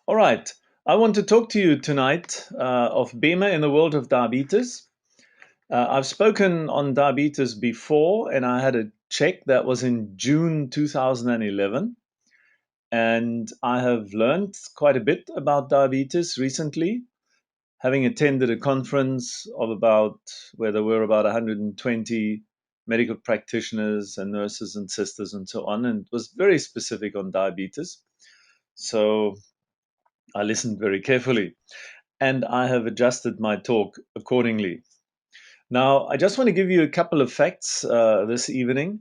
All right. I want to talk to you tonight of B.E.M.E.R in the world of diabetes. I've spoken on diabetes before, and I had a check that was in June 2011. And I have learned quite a bit about diabetes recently, having attended a conference of about where there were about 120 medical practitioners and nurses and sisters and so on, and it was very specific on diabetes. So I listened very carefully and I have adjusted my talk accordingly. Now, I just want to give you a couple of facts this evening.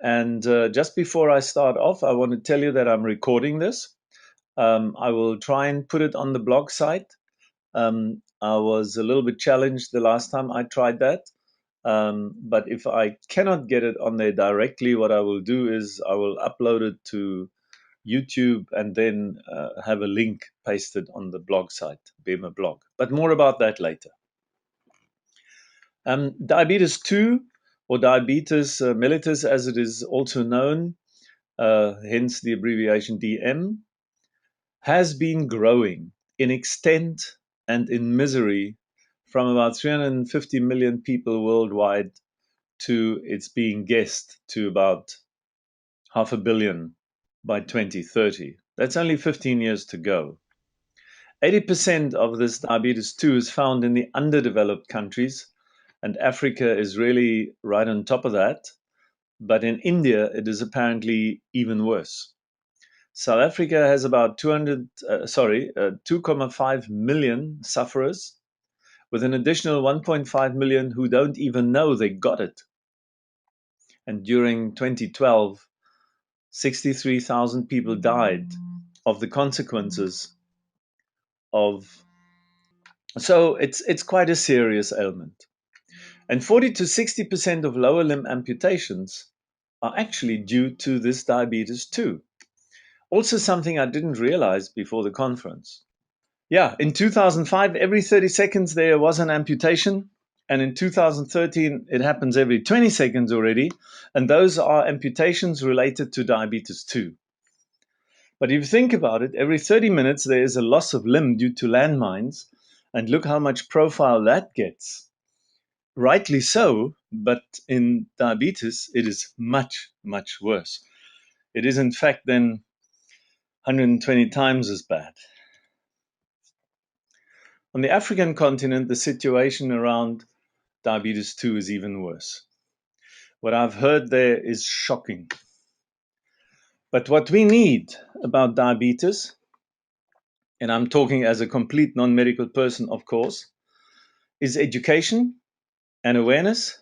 And just before I start off, I want to tell you that I'm recording this. I will try and put it on the blog site. I was a little bit challenged the last time I tried that. But if I cannot get it on there directly, what I will do is I will upload it to YouTube and then have a link pasted on the blog site, B.E.M.E.R blog. But more about that later. Diabetes 2, or diabetes mellitus as it is also known, hence the abbreviation DM, has been growing in extent and in misery from about 350 million people worldwide to it's being guessed to about 500 million by 2030. That's only 15 years to go. 80% of this diabetes 2 is found in the underdeveloped countries, and Africa is really right on top of that. But in India, it is apparently even worse. South Africa has about 2.5 million sufferers, with an additional 1.5 million who don't even know they got it. And during 2012, 63,000 people died of the consequences of. So it's quite a serious ailment. And 40 to 60% of lower limb amputations are actually due to this diabetes too. Also something I didn't realize before the conference. Yeah, in 2005, every 30 seconds there was an amputation. And in 2013, it happens every 20 seconds already. And those are amputations related to diabetes too. But if you think about it, every 30 minutes there is a loss of limb due to landmines. And look how much profile that gets. Rightly so, but in diabetes, it is much, much worse. It is, in fact, then 120 times as bad. On the African continent, the situation around diabetes 2 is even worse. What I've heard there is shocking. But what we need about diabetes, and I'm talking as a complete non-medical person, of course, is education and awareness,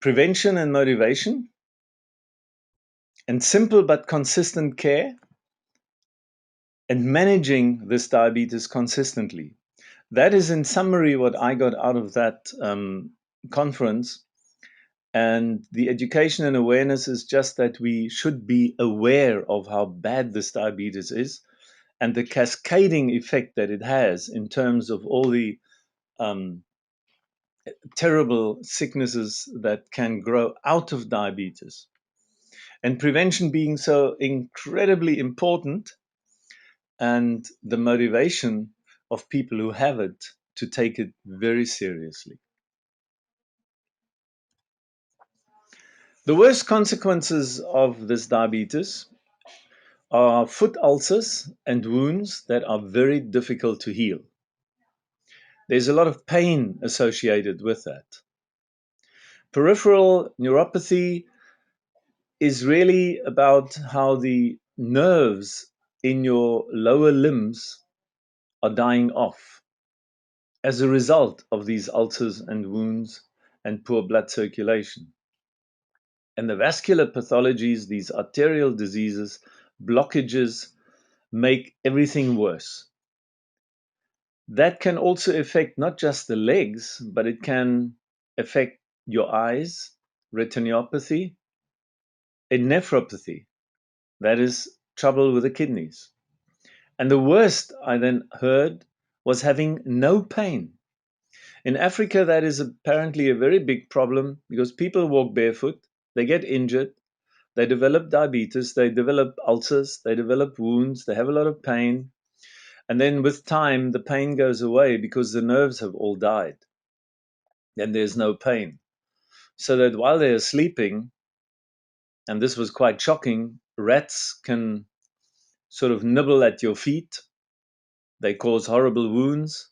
prevention and motivation, and simple but consistent care, and managing this diabetes consistently. That is, in summary, what I got out of that conference. And the education and awareness is just that we should be aware of how bad this diabetes is and the cascading effect that it has in terms of all the um, terrible sicknesses that can grow out of diabetes. And prevention being so incredibly important, and the motivation of people who have it to take it very seriously. The worst consequences of this diabetes are foot ulcers and wounds that are very difficult to heal. There's a lot of pain associated with that. Peripheral neuropathy is really about how the nerves in your lower limbs are dying off as a result of these ulcers and wounds and poor blood circulation. And the vascular pathologies, these arterial diseases, blockages, make everything worse. That can also affect not just the legs, but it can affect your eyes, retinopathy, and nephropathy. That is trouble with the kidneys. And the worst I then heard was having no pain. In Africa, that is apparently a very big problem because people walk barefoot, they get injured, They develop diabetes, they develop ulcers, they develop wounds, they have a lot of pain. And then with time, the pain goes away because the nerves have all died. Then there's no pain. So that while they're sleeping, and this was quite shocking, rats can sort of nibble at your feet. They cause horrible wounds.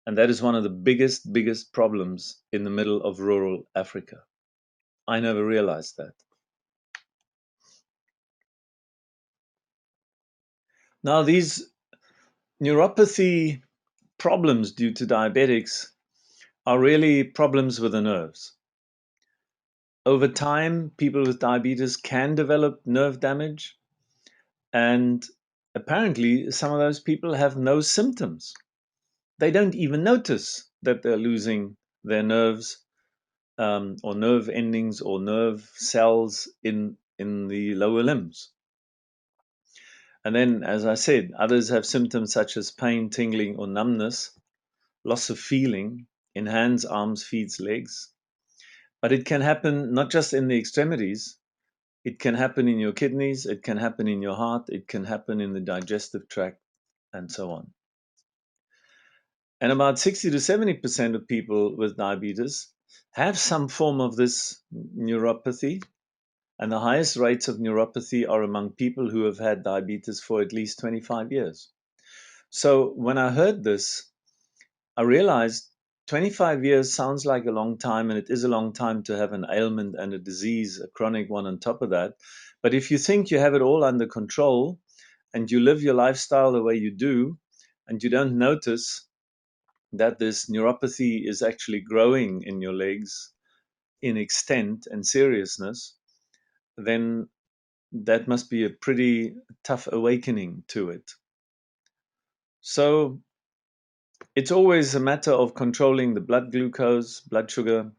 And that is one of the biggest problems in the middle of rural Africa. I never realized that. Now, these neuropathy problems due to diabetics are really problems with the nerves. Over time, people with diabetes can develop nerve damage, and apparently, some of those people have no symptoms. They don't even notice that they're losing their nerves, or nerve endings or nerve cells in the lower limbs. And then, as I said, others have symptoms such as pain, tingling, or numbness, loss of feeling in hands, arms, feet, legs. But it can happen not just in the extremities, it can happen in your kidneys, it can happen in your heart, it can happen in the digestive tract, and so on. And about 60 to 70% of people with diabetes have some form of this neuropathy. And the highest rates of neuropathy are among people who have had diabetes for at least 25 years. So when I heard this, I realized 25 years sounds like a long time, and it is a long time to have an ailment and a disease, a chronic one on top of that. But if you think you have it all under control and you live your lifestyle the way you do, and you don't notice that this neuropathy is actually growing in your legs in extent and seriousness, then that must be a pretty tough awakening to it. So it's always a matter of controlling the blood glucose, blood sugar,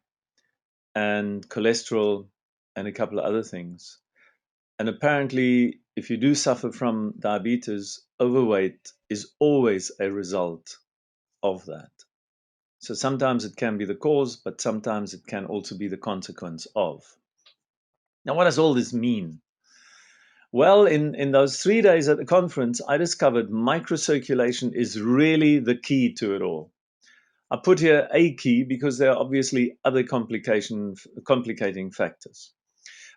and cholesterol, and a couple of other things. And apparently, if you do suffer from diabetes, overweight is always a result of that. So sometimes it can be the cause, but sometimes it can also be the consequence of. Now, what does all this mean? Well, in those 3 days at the conference, I discovered microcirculation is really the key to it all. I put here a key because there are obviously other complicating factors.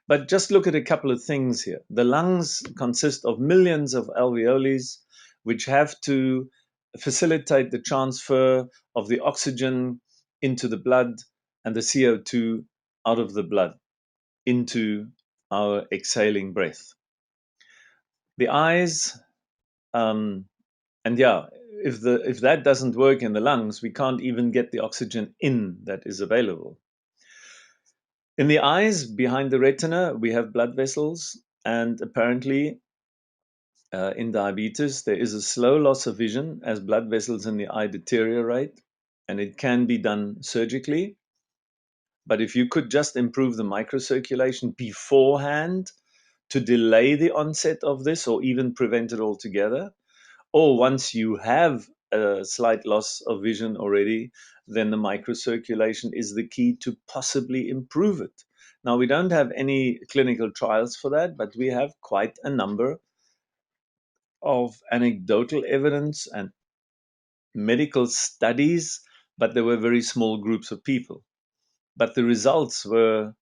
But just look at a couple of things here. The lungs consist of millions of alveoles, which have to facilitate the transfer of the oxygen into the blood and the CO2 out of the blood into our exhaling breath. The eyes, and yeah, if that doesn't work in the lungs, we can't even get the oxygen in that is available. In the eyes, behind the retina, we have blood vessels, and apparently in diabetes, there is a slow loss of vision as blood vessels in the eye deteriorate, and it can be done surgically. But if you could just improve the microcirculation beforehand to delay the onset of this or even prevent it altogether, or once you have a slight loss of vision already, then the microcirculation is the key to possibly improve it. Now, we don't have any clinical trials for that, but we have quite a number of anecdotal evidence and medical studies, but there were very small groups of people. But the results were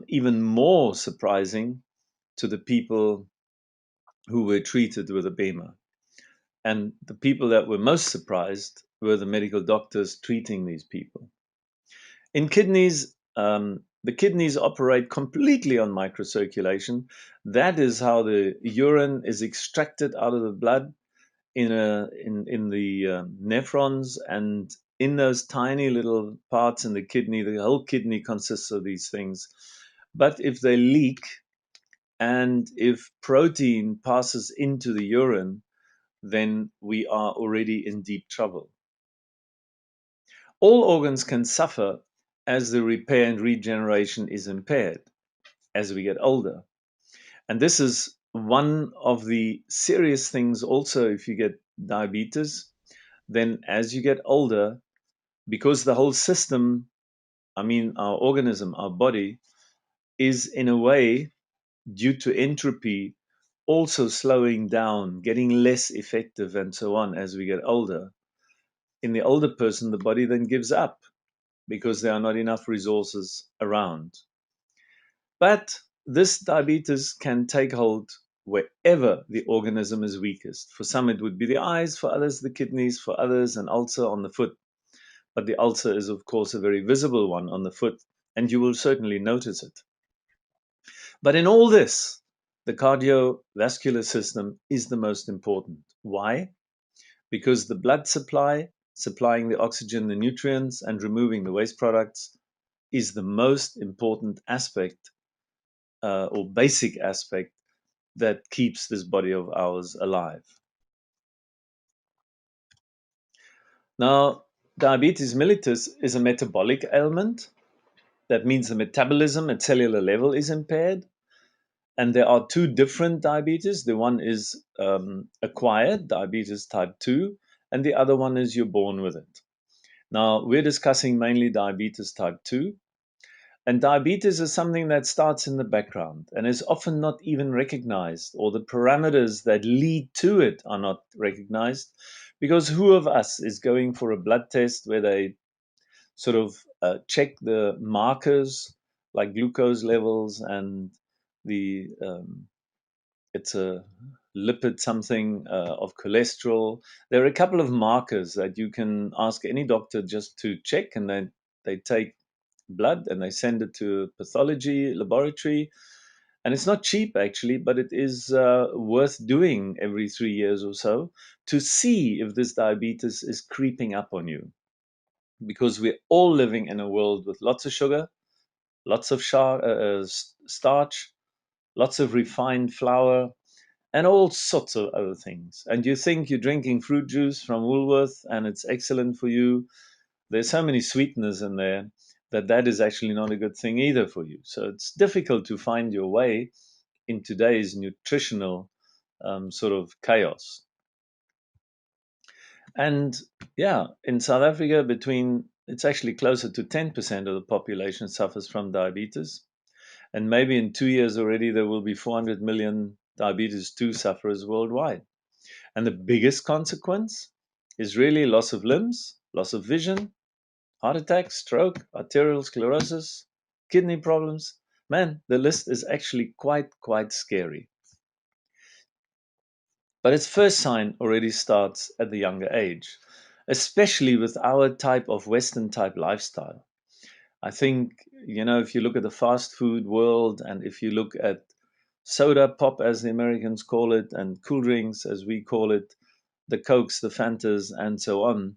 even more surprising to the people who were treated with a B.E.M.E.R. And the people that were most surprised were the medical doctors treating these people. In kidneys, the kidneys operate completely on microcirculation. That is how the urine is extracted out of the blood in the nephrons, and in those tiny little parts in the kidney. The whole kidney consists of these things. But if they leak and if protein passes into the urine, then we are already in deep trouble. All organs can suffer as the repair and regeneration is impaired as we get older. And this is one of the serious things also if you get diabetes. Then as you get older, because the whole system, I mean, our organism, our body, is in a way, due to entropy, also slowing down, getting less effective, and so on as we get older. In the older person, the body then gives up because there are not enough resources around. But this diabetes can take hold wherever the organism is weakest. For some, it would be the eyes, for others, the kidneys, for others, an ulcer on the foot. But the ulcer is, of course, a very visible one on the foot, and you will certainly notice it. But in all this, the cardiovascular system is the most important. Why? Because the blood supply, supplying the oxygen, the nutrients, and removing the waste products is the most important aspect or basic aspect that keeps this body of ours alive. Now, diabetes mellitus is a metabolic ailment. That means the metabolism at cellular level is impaired. And there are two different diabetes. The one is acquired, diabetes type 2, and the other one is you're born with it. Now, we're discussing mainly diabetes type 2. And diabetes is something that starts in the background and is often not even recognized, or the parameters that lead to it are not recognized, because who of us is going for a blood test where they sort of check the markers like glucose levels and the it's a lipid something of cholesterol. There are a couple of markers that you can ask any doctor just to check, and then they take blood and they send it to a pathology laboratory. And it's not cheap actually, but it is worth doing every 3 years or so to see if this diabetes is creeping up on you. Because we're all living in a world with lots of sugar, lots of starch, lots of refined flour, and all sorts of other things. And you think you're drinking fruit juice from Woolworth and it's excellent for you. There's so many sweeteners in there that that is actually not a good thing either for you. So it's difficult to find your way in today's nutritional sort of chaos. And yeah, in South Africa, it's actually closer to 10% of the population suffers from diabetes. And maybe in 2 years already, there will be 400 million diabetes 2 sufferers worldwide. And the biggest consequence is really loss of limbs, loss of vision, heart attack, stroke, arterial sclerosis, kidney problems. Man, the list is actually quite scary. But its first sign already starts at the younger age, especially with our type of Western type lifestyle. I think, if you look at the fast food world and if you look at soda pop, as the Americans call it, and cool drinks, as we call it, the Cokes, the Fantas, and so on,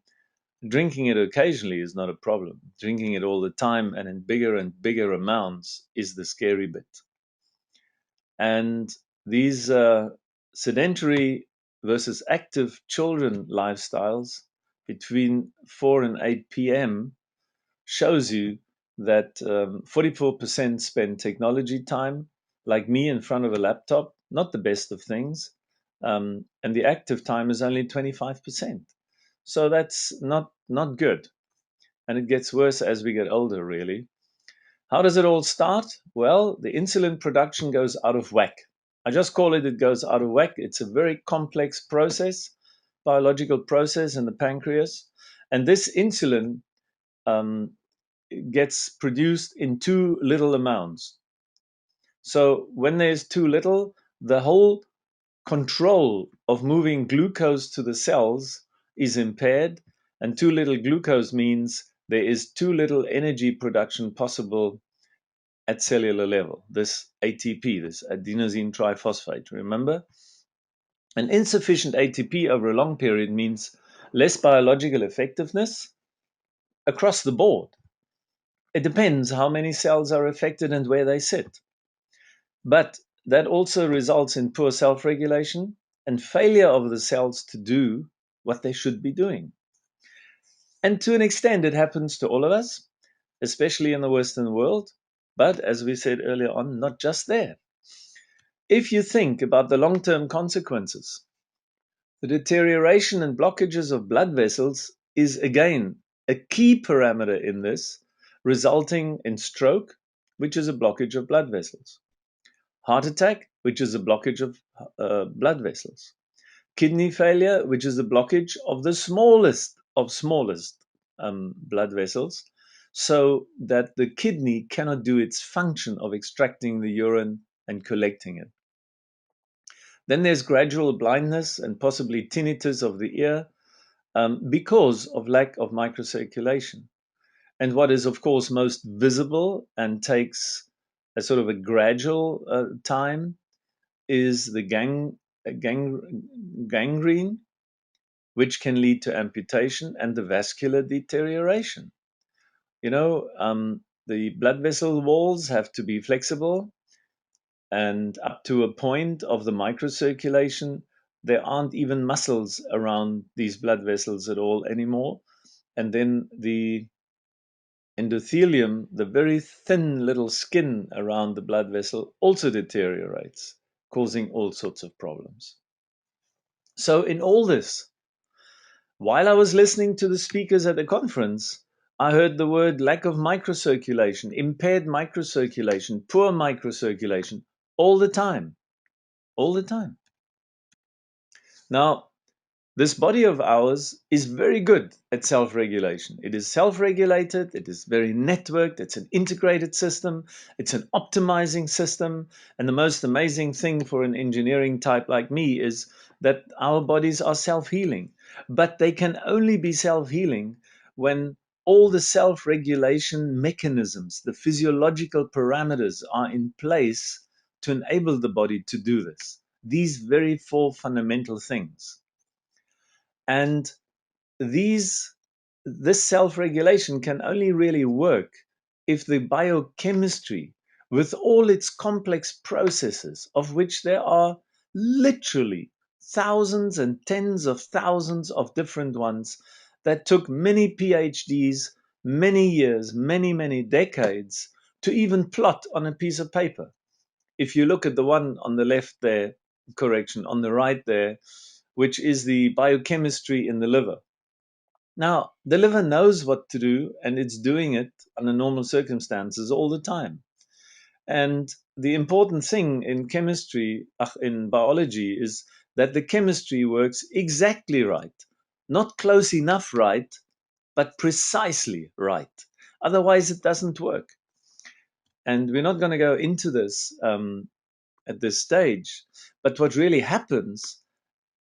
drinking it occasionally is not a problem. Drinking it all the time and in bigger and bigger amounts is the scary bit. And these sedentary versus active children lifestyles between 4 and 8 p.m. shows you that 44% spend technology time, like me, in front of a laptop, not the best of things. And the active time is only 25%. So that's not good. And it gets worse as we get older, really. How does it all start? Well, the insulin production goes out of whack. I just call it goes out of whack. It's a very complex process, biological process in the pancreas. And this insulin um, gets produced in too little amounts. So when there's too little, the whole control of moving glucose to the cells is impaired. And too little glucose means there is too little energy production possible at cellular level, this ATP, this adenosine triphosphate, remember? And insufficient ATP over a long period means less biological effectiveness across the board. It depends how many cells are affected and where they sit. But that also results in poor self-regulation and failure of the cells to do what they should be doing. And to an extent, it happens to all of us, especially in the Western world. But as we said earlier on, not just there. If you think about the long-term consequences, the deterioration and blockages of blood vessels is again a key parameter in this, resulting in stroke, which is a blockage of blood vessels. Heart attack, which is a blockage of blood vessels. Kidney failure, which is a blockage of the smallest blood vessels, so that the kidney cannot do its function of extracting the urine and collecting it. Then there's gradual blindness and possibly tinnitus of the ear because of lack of microcirculation. And what is, of course, most visible and takes a sort of a gradual time is the gangrene, which can lead to amputation and the vascular deterioration. The blood vessel walls have to be flexible, and up to a point of the microcirculation, there aren't even muscles around these blood vessels at all anymore. And then the endothelium, the very thin little skin around the blood vessel, also deteriorates, causing all sorts of problems. So, in all this, while I was listening to the speakers at the conference, I heard the word lack of microcirculation, impaired microcirculation, poor microcirculation, all the time, all the time. Now, this body of ours is very good at self-regulation. It is self-regulated, it is very networked, it's an integrated system, it's an optimizing system. And the most amazing thing for an engineering type like me is that our bodies are self-healing. But they can only be self-healing when all the self-regulation mechanisms, the physiological parameters are in place to enable the body to do this. These very four fundamental things. And these this self-regulation can only really work if the biochemistry, with all its complex processes, of which there are literally thousands and tens of thousands of different ones that took many PhDs, many years, many decades to even plot on a piece of paper. If you look at the one on the left there, correction, on the right there, which is the biochemistry in the liver. Now, the liver knows what to do, and it's doing it under normal circumstances all the time. And the important thing in chemistry, in biology, is that the chemistry works exactly right. Not close enough right, but precisely right. Otherwise, it doesn't work. And we're not going to go into this at this stage. But what really happens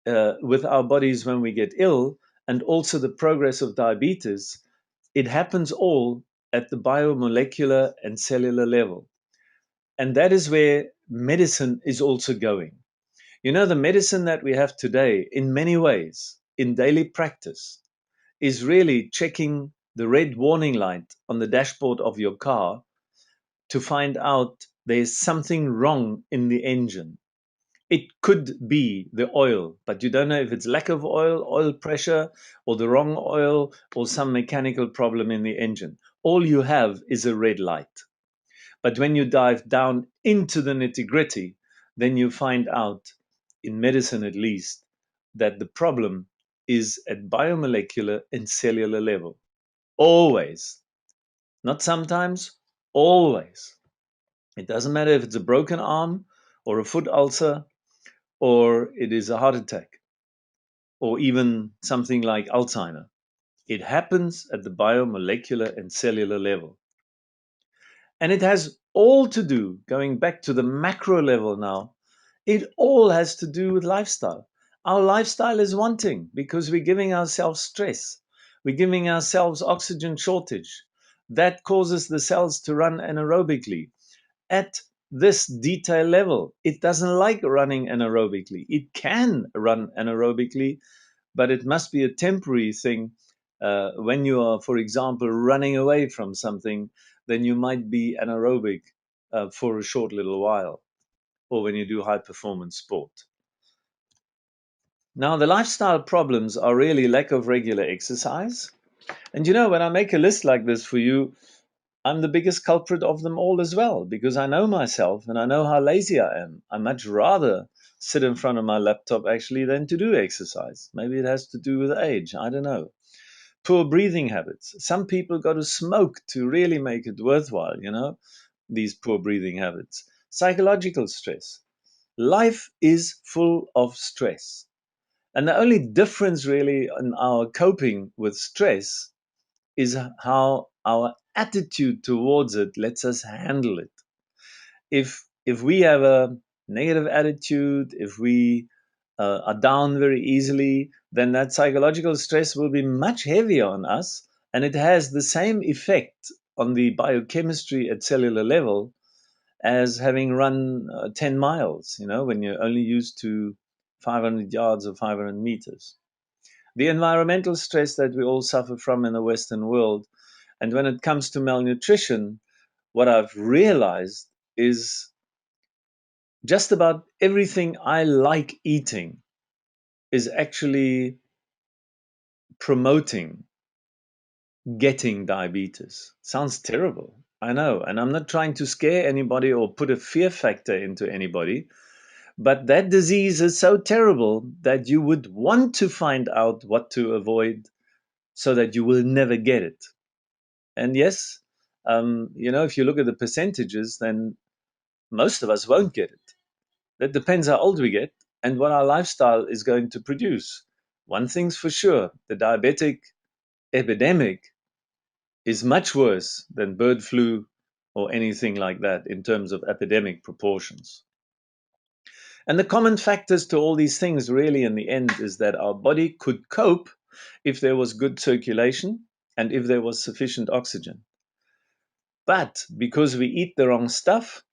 with our bodies when we get ill, and also the progress of diabetes, it happens all at the biomolecular and cellular level. And that is where medicine is also going. You know, the medicine that we have today, in many ways, in daily practice, is really checking the red warning light on the dashboard of your car to find out there's something wrong in the engine. It could be the oil, but you don't know if it's lack of oil pressure, or the wrong oil, or some mechanical problem in the engine. All you have is a red light. But when you dive down into the nitty-gritty, then you find out, in medicine at least, that the problem is at biomolecular and cellular level. Always. Not sometimes, always. It doesn't matter if it's a broken arm or a foot ulcer, or it is a heart attack, or even something like Alzheimer. It happens at the biomolecular and cellular level. And it has all to do, going back to the macro level now, it all has to do with lifestyle. Our lifestyle is wanting because we're giving ourselves stress. We're giving ourselves oxygen shortage. That causes the cells to run anaerobically. At this detail level, it doesn't like running anaerobically. It can run anaerobically, but it must be a temporary thing. When you are, for example, running away from something, then you might be anaerobic for a short little while, or when you do high performance sport. Now, the lifestyle problems are really lack of regular exercise. And you know, when I make a list like this for you, I'm the biggest culprit of them all as well, because I know myself and I know how lazy I am. I much rather sit in front of my laptop actually than to do exercise. Maybe it has to do with age. I don't know. Poor breathing habits. Some people got to smoke to really make it worthwhile, you know. these poor breathing habits? Psychological stress. Life is full of stress. And the only difference really in our coping with stress is how our attitude towards it lets us handle it. If we have a negative attitude, if we are down very easily, then that psychological stress will be much heavier on us, and it has the same effect on the biochemistry at cellular level as having run 10 miles, when you're only used to 500 yards or 500 meters. The environmental stress that we all suffer from in the Western world. And when it comes to malnutrition, what I've realized is just about everything I like eating is actually promoting getting diabetes. Sounds terrible. I know. And I'm not trying to scare anybody or put a fear factor into anybody. But that disease is so terrible that you would want to find out what to avoid so that you will never get it. And yes, if you look at the percentages, then most of us won't get it. That depends how old we get and what our lifestyle is going to produce. One thing's for sure, the diabetic epidemic is much worse than bird flu or anything like that in terms of epidemic proportions. And the common factors to all these things, really, in the end, is that our body could cope if there was good circulation and if there was sufficient oxygen. But because we eat the wrong stuff,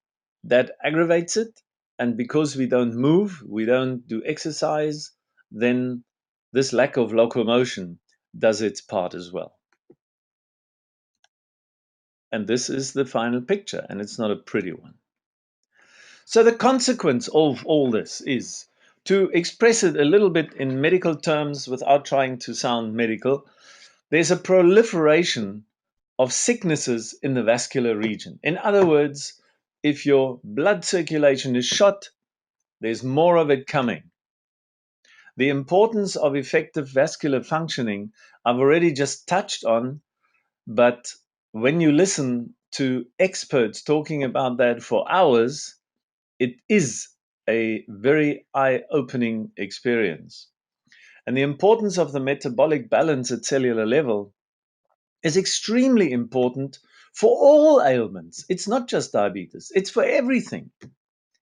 that aggravates it. And because we don't move, we don't do exercise, then this lack of locomotion does its part as well. And this is the final picture, and it's not a pretty one. So the consequence of all this is, to express it a little bit in medical terms without trying to sound medical, there's a proliferation of sicknesses in the vascular region. In other words, if your blood circulation is shot, there's more of it coming. The importance of effective vascular functioning, I've already just touched on, but when you listen to experts talking about that for hours, it is a very eye-opening experience. And the importance of the metabolic balance at cellular level is extremely important for all ailments. It's not just diabetes, it's for everything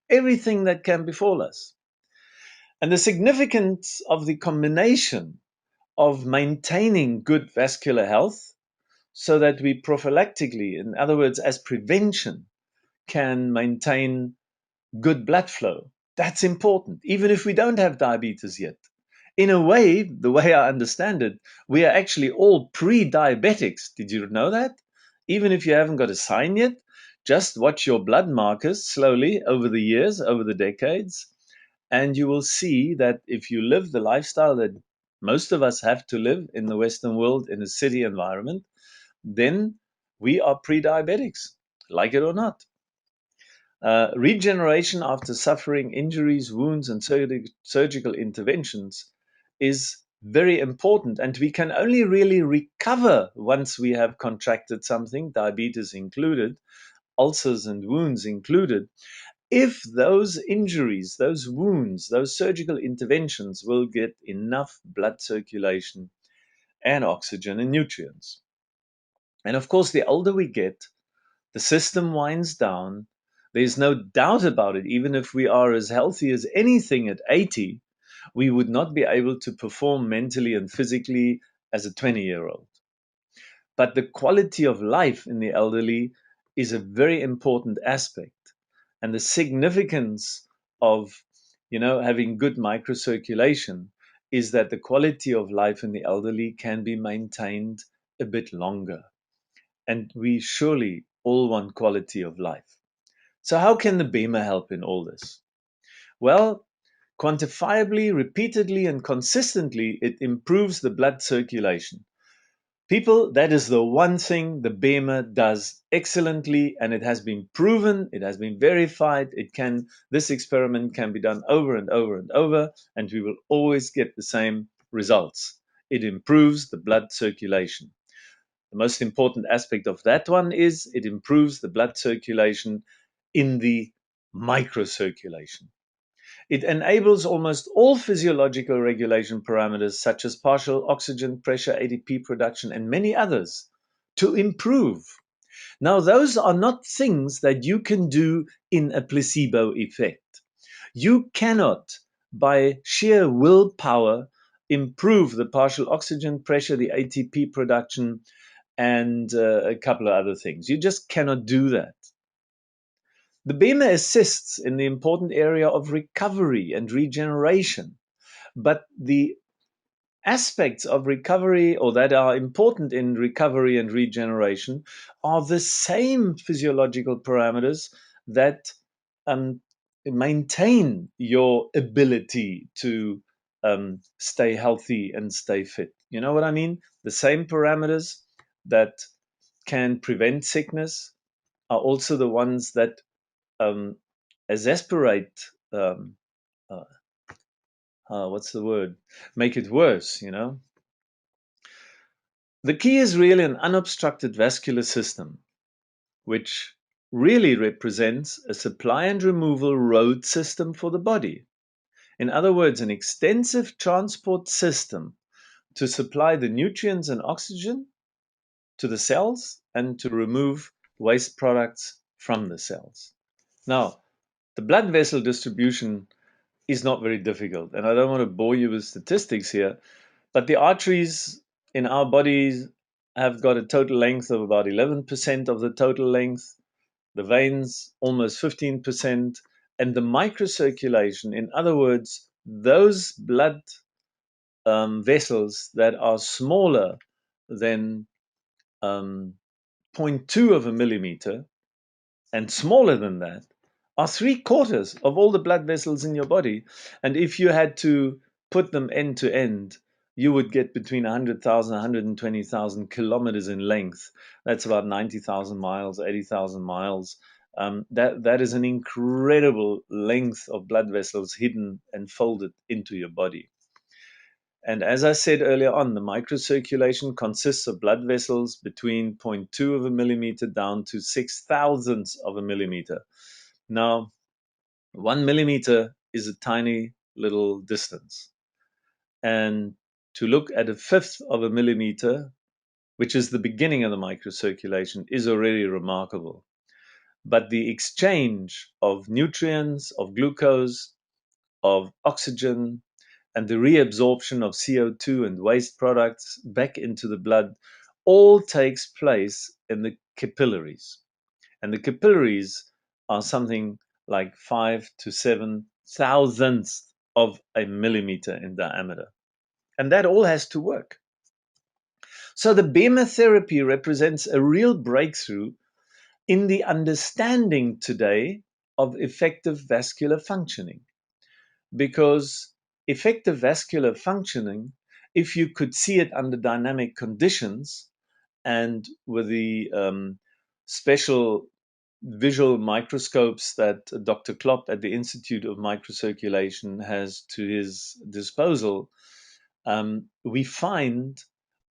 that can befall us. And the significance of the combination of maintaining good vascular health so that we prophylactically, in other words, as prevention, can maintain good blood flow. That's important, even if we don't have diabetes yet. In a way, the way I understand it, we are actually all pre-diabetics. Did you know that? Even if you haven't got a sign yet, just watch your blood markers slowly over the years, over the decades, and you will see that if you live the lifestyle that most of us have to live in the Western world in a city environment, then we are pre-diabetics, like it or not. Regeneration after suffering injuries, wounds, and surgical interventions is very important. And we can only really recover once we have contracted something, diabetes included, ulcers and wounds included, if those injuries, those wounds, those surgical interventions will get enough blood circulation and oxygen and nutrients. And of course, the older we get, the system winds down. There's no doubt about it. Even if we are as healthy as anything at 80, we would not be able to perform mentally and physically as a 20-year-old. But the quality of life in the elderly is a very important aspect. And the significance of, having good microcirculation is that the quality of life in the elderly can be maintained a bit longer. And we surely all want quality of life. So how can the B.E.M.E.R help in all this? Well, quantifiably, repeatedly, and consistently, it improves the blood circulation. People, that is the one thing the B.E.M.E.R does excellently, and it has been proven, it has been verified. This experiment can be done over and over and over, and we will always get the same results. It improves the blood circulation. The most important aspect of that one is it improves the blood circulation in the microcirculation. It enables almost all physiological regulation parameters, such as partial oxygen pressure, ATP production, and many others, to improve. Now, those are not things that you can do in a placebo effect. You cannot, by sheer willpower, improve the partial oxygen pressure, the ATP production, and a couple of other things. You just cannot do that. The B.E.M.E.R assists in the important area of recovery and regeneration, but the aspects of recovery or that are important in recovery and regeneration are the same physiological parameters that maintain your ability to stay healthy and stay fit. You know what I mean? The same parameters that can prevent sickness are also the ones that exasperate, um, uh, what's the word? Make it worse, you know? The key is really an unobstructed vascular system, which really represents a supply and removal road system for the body. In other words, an extensive transport system to supply the nutrients and oxygen to the cells and to remove waste products from the cells. Now, the blood vessel distribution is not very difficult, and I don't want to bore you with statistics here, but the arteries in our bodies have got a total length of about 11% of the total length, the veins almost 15%, and the microcirculation, in other words, those blood vessels that are smaller than um, zero point 0.2 of a millimeter and smaller than that, are 3/4 of all the blood vessels in your body. And if you had to put them end to end, you would get between 100,000 and 120,000 kilometers in length. That's about 90,000 miles, 80,000 miles. That is an incredible length of blood vessels hidden and folded into your body. And as I said earlier on, the microcirculation consists of blood vessels between zero point 0.2 of a millimeter down to 6,000ths of a millimeter. Now, 1 millimeter is a tiny little distance. And to look at a fifth of a millimeter, which is the beginning of the microcirculation, is already remarkable. But the exchange of nutrients, of glucose, of oxygen, and the reabsorption of CO2 and waste products back into the blood all takes place in the capillaries. And the capillaries are something like 5 to 7 thousandths of a millimeter in diameter. And that all has to work. So the B.E.M.E.R therapy represents a real breakthrough in the understanding today of effective vascular functioning. Because effective vascular functioning, if you could see it under dynamic conditions and with the special visual microscopes that Dr. Klopp at the Institute of Microcirculation has to his disposal, we find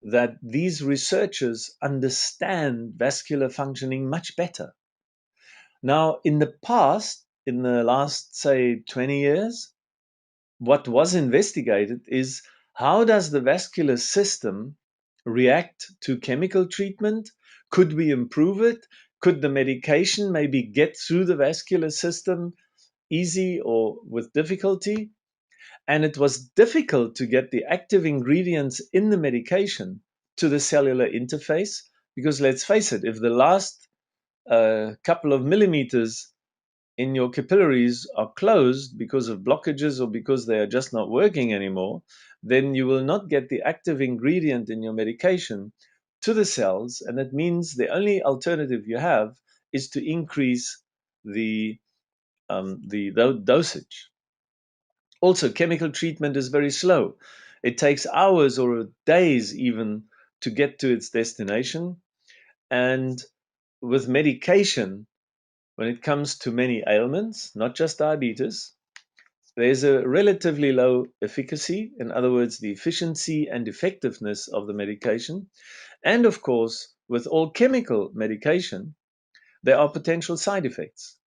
that these researchers understand vascular functioning much better. Now, in the past, in the last, say, 20 years, what was investigated is how does the vascular system react to chemical treatment? Could we improve it? Could the medication maybe get through the vascular system easy or with difficulty? And it was difficult to get the active ingredients in the medication to the cellular interface because let's face it, if the last couple of millimeters in your capillaries are closed because of blockages or because they are just not working anymore, then you will not get the active ingredient in your medication to the cells. And that means the only alternative you have is to increase the dosage. Also, chemical treatment is very slow. It takes hours or days even to get to its destination. And with medication, when it comes to many ailments, not just diabetes, there's a relatively low efficacy, in other words, the efficiency and effectiveness of the medication. And of course, with all chemical medication, there are potential side effects.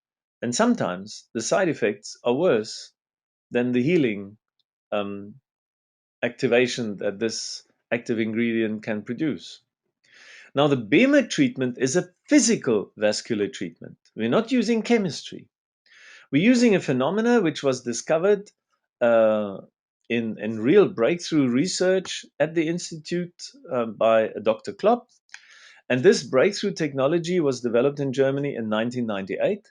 And sometimes the side effects are worse than the healing um, activation that this active ingredient can produce. Now, the B.E.M.E.R treatment is a physical vascular treatment. We're not using chemistry. We're using a phenomena which was discovered uh, in real breakthrough research at the Institute by Dr. Klopp. And this breakthrough technology was developed in Germany in 1998.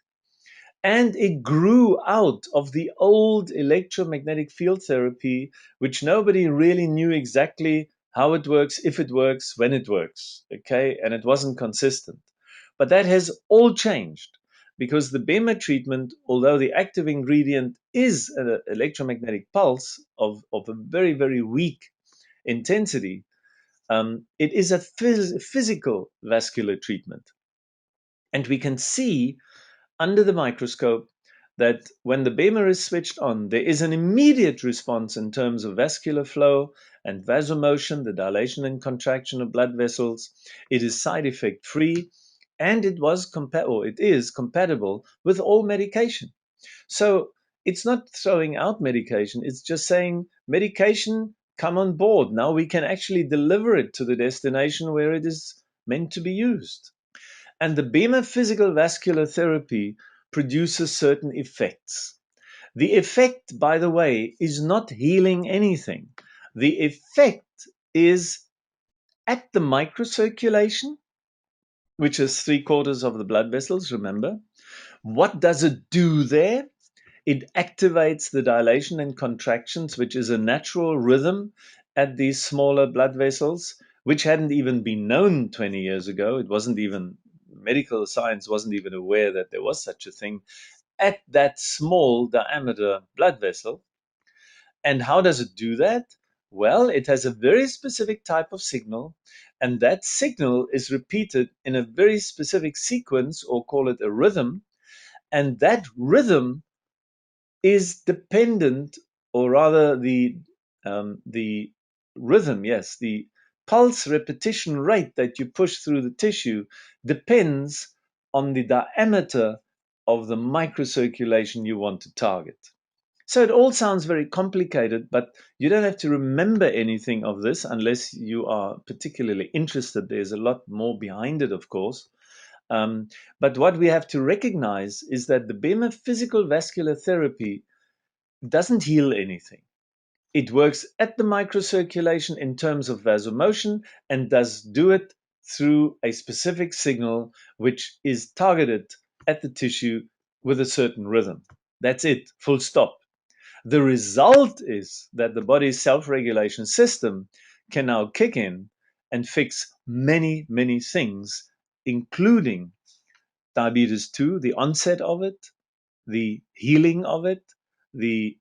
And it grew out of the old electromagnetic field therapy, which nobody really knew exactly how it works, if it works, when it works. Okay. And it wasn't consistent. But that has all changed because the Bemer treatment, although the active ingredient is an electromagnetic pulse of a very, very weak intensity, it is a physical vascular treatment. And we can see under the microscope that when the Bemer is switched on, there is an immediate response in terms of vascular flow and vasomotion, the dilation and contraction of blood vessels. It is side effect free, and it is compatible with all medication. So it's not throwing out medication, it's just saying medication, come on board. Now we can actually deliver it to the destination where it is meant to be used. And the B.E.M.E.R physical vascular therapy produces certain effects. The effect, by the way, is not healing anything. The effect is at the microcirculation, which is 3/4 of the blood vessels, remember. What does it do there? It activates the dilation and contractions, which is a natural rhythm at these smaller blood vessels, which hadn't even been known 20 years ago. It wasn't even, medical science wasn't even aware that there was such a thing at that small diameter blood vessel. And how does it do that? Well, it has a very specific type of signal, and that signal is repeated in a very specific sequence, or call it a rhythm. And that rhythm is dependent, or rather the rhythm, yes, the pulse repetition rate that you push through the tissue depends on the diameter of the microcirculation you want to target. So it all sounds very complicated, but you don't have to remember anything of this unless you are particularly interested. There's a lot more behind it, of course. Um, but what we have to recognize is that the B.E.M.E.R physical vascular therapy doesn't heal anything. It works at the microcirculation in terms of vasomotion and does do it through a specific signal which is targeted at the tissue with a certain rhythm. That's it, full stop. The result is that the body's self-regulation system can now kick in and fix many, many things, including diabetes 2, the onset of it, the healing of it, the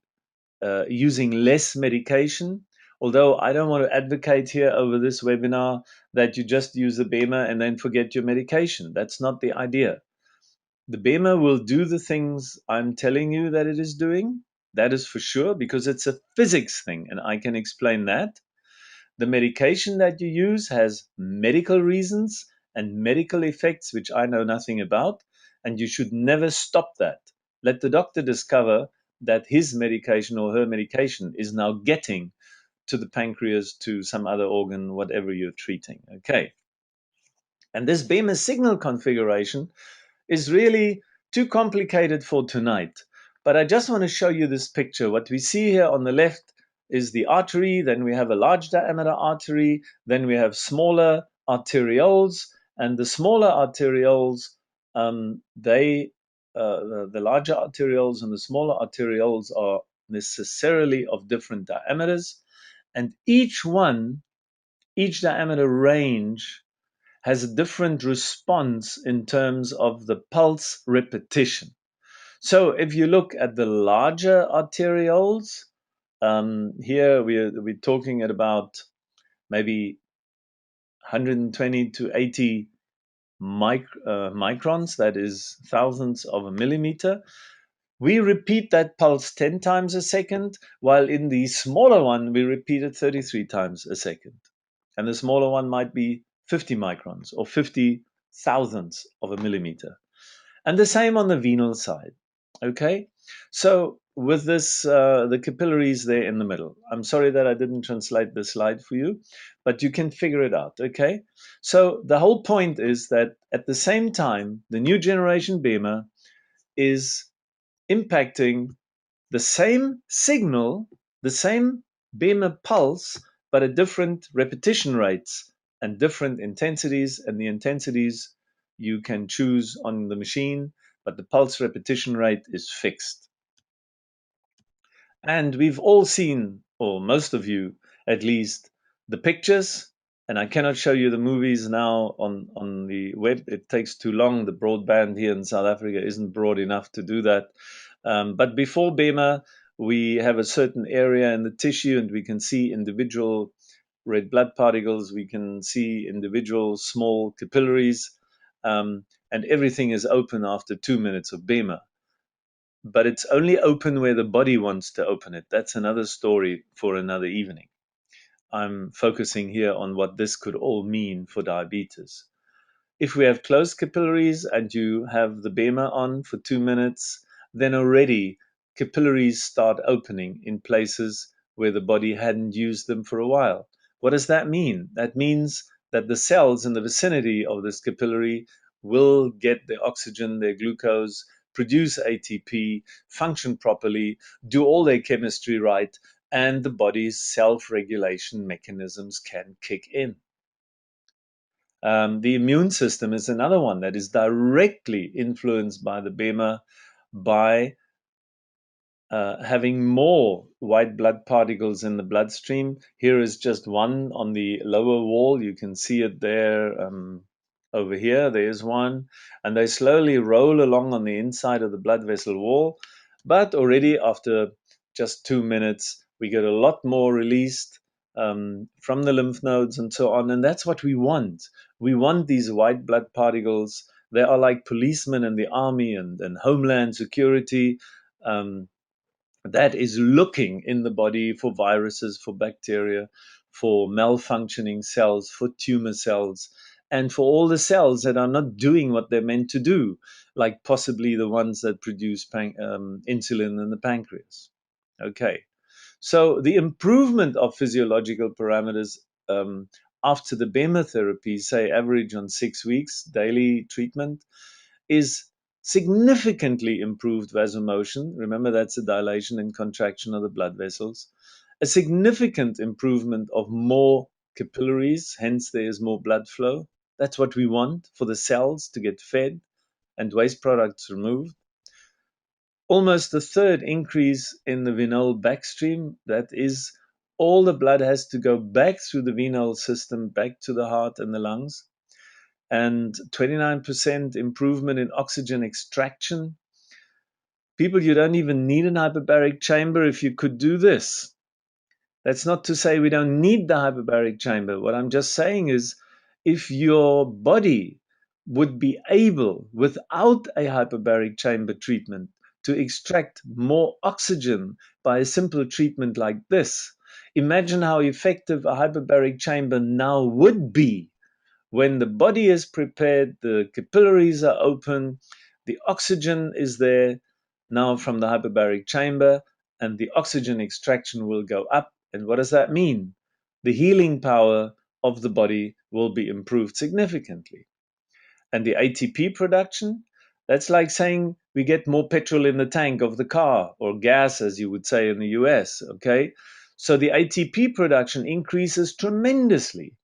using less medication. Although I don't want to advocate here over this webinar that you just use the B.E.M.E.R and then forget your medication. That's not the idea. The B.E.M.E.R will do the things I'm telling you that it is doing. That is for sure, because it's a physics thing, and I can explain that. The medication that you use has medical reasons and medical effects, which I know nothing about, and you should never stop that. Let the doctor discover that his medication or her medication is now getting to the pancreas, to some other organ, whatever you're treating. Okay. And this B.E.M.E.R signal configuration is really too complicated for tonight. But I just want to show you this picture. What we see here on the left is the artery, then we have a large diameter artery, then we have smaller arterioles, and the smaller arterioles, the larger arterioles and the smaller arterioles are necessarily of different diameters, and each diameter range has a different response in terms of the pulse repetition. So if you look at the larger arterioles, here we're talking at about maybe 120 to 80 microns, that is thousandths of a millimeter. We repeat that pulse 10 times a second, while in the smaller one, we repeat it 33 times a second. And the smaller one might be 50 microns or 50 thousandths of a millimeter. And the same on the venal side. Okay, so with this, the capillaries there in the middle. I'm sorry that I didn't translate the slide for you, but you can figure it out. Okay, so the whole point is that at the same time, the new generation B.E.M.E.R is impacting the same signal, the same B.E.M.E.R pulse, but at different repetition rates and different intensities. And the intensities you can choose on the machine, but the pulse repetition rate is fixed. And we've all seen, or most of you at least, the pictures. And I cannot show you the movies now on the web. It takes too long. The broadband here in South Africa isn't broad enough to do that. But before B.E.M.E.R, we have a certain area in the tissue, and we can see individual red blood particles. We can see individual small capillaries, and everything is open after 2 minutes of B.E.M.E.R. But it's only open where the body wants to open it. That's another story for another evening. I'm focusing here on what this could all mean for diabetes. If we have closed capillaries and you have the B.E.M.E.R on for 2 minutes, then already capillaries start opening in places where the body hadn't used them for a while. What does that mean? That means that the cells in the vicinity of this capillary will get their oxygen, their glucose, produce ATP, function properly, do all their chemistry right, and the body's self-regulation mechanisms can kick in. The immune system is another one that is directly influenced by the B.E.M.E.R by having more white blood particles in the bloodstream. Here is just one on the lower wall. You can see it there. Over here, there's one. And they slowly roll along on the inside of the blood vessel wall. But already after just 2 minutes, we get a lot more released from the lymph nodes and so on. And that's what we want. We want these white blood particles. They are like policemen in the army and homeland security. That is looking in the body for viruses, for bacteria, for malfunctioning cells, for tumor cells, and for all the cells that are not doing what they're meant to do, like possibly the ones that produce insulin in the pancreas. Okay, so the improvement of physiological parameters after the B.E.M.E.R therapy, say average on 6 weeks daily treatment, is significantly improved vasomotion. Remember, that's a dilation and contraction of the blood vessels. A significant improvement of more capillaries, hence there is more blood flow. That's what we want for the cells to get fed and waste products removed. Almost a third increase in the venal backstream. That is, all the blood has to go back through the venal system, back to the heart and the lungs. And 29% improvement in oxygen extraction. People, you don't even need an hyperbaric chamber if you could do this. That's not to say we don't need the hyperbaric chamber. What I'm just saying is, if your body would be able, without a hyperbaric chamber treatment, to extract more oxygen by a simple treatment like this, imagine how effective a hyperbaric chamber now would be. When the body is prepared, the capillaries are open, the oxygen is there now from the hyperbaric chamber, and the oxygen extraction will go up. And what does that mean? The healing power of the body will be improved significantly. And the ATP production, that's like saying we get more petrol in the tank of the car, or gas, as you would say in the US, okay? So the ATP production increases tremendously.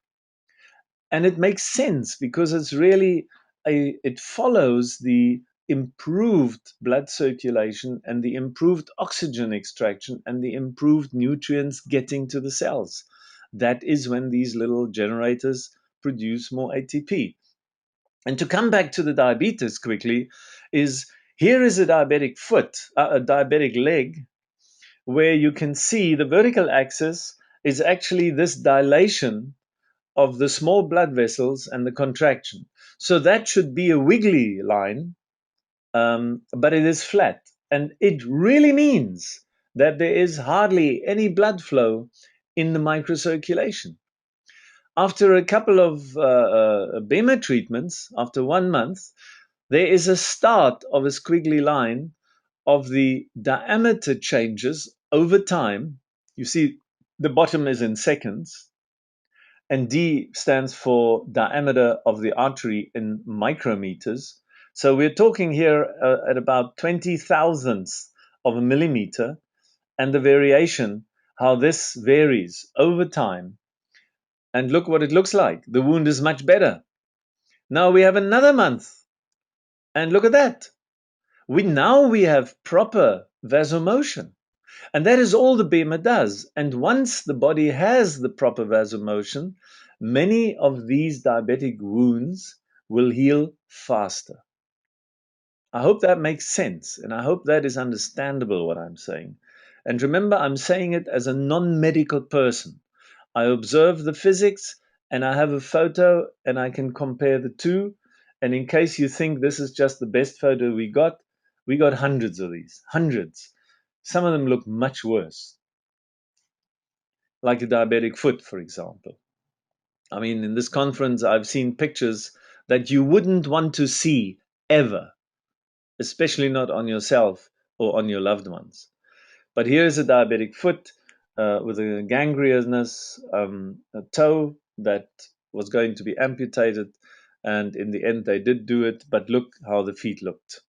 And it makes sense because it's really it follows the improved blood circulation and the improved oxygen extraction and the improved nutrients getting to the cells. That is when these little generators produce more ATP. And to come back to the diabetes quickly, is here is a diabetic foot, a diabetic leg, where you can see the vertical axis is actually this dilation of the small blood vessels and the contraction. So that should be a wiggly line, but it is flat. And it really means that there is hardly any blood flow in the microcirculation. After a couple of B.E.M.E.R treatments, after 1 month, there is a start of a squiggly line of the diameter changes over time. You see, the bottom is in seconds, and D stands for diameter of the artery in micrometers. So we're talking here at about 20 thousandths of a millimeter, and the variation, how this varies over time. And look what it looks like. The wound is much better. Now we have another month, and look at that. We have proper vasomotion. And that is all the B.E.M.E.R does. And once the body has the proper vasomotion, many of these diabetic wounds will heal faster. I hope that makes sense, and I hope that is understandable what I'm saying. And remember, I'm saying it as a non-medical person. I observe the physics, and I have a photo, and I can compare the two. And in case you think this is just the best photo we got hundreds of these, hundreds. Some of them look much worse, like a diabetic foot, for example. I mean, in this conference, I've seen pictures that you wouldn't want to see ever, especially not on yourself or on your loved ones. But here is a diabetic foot with a gangrenous a toe that was going to be amputated. And in the end, they did do it. But look how the feet looked.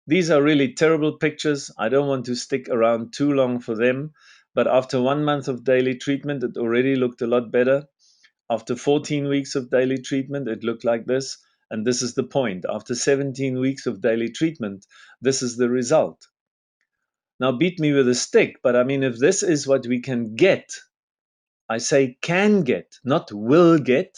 These are really terrible pictures. I don't want to stick around too long for them. But after 1 month of daily treatment, it already looked a lot better. After 14 weeks of daily treatment, it looked like this. And this is the point. After 17 weeks of daily treatment, this is the result. Now, beat me with a stick, but I mean, if this is what we can get, I say can get, not will get.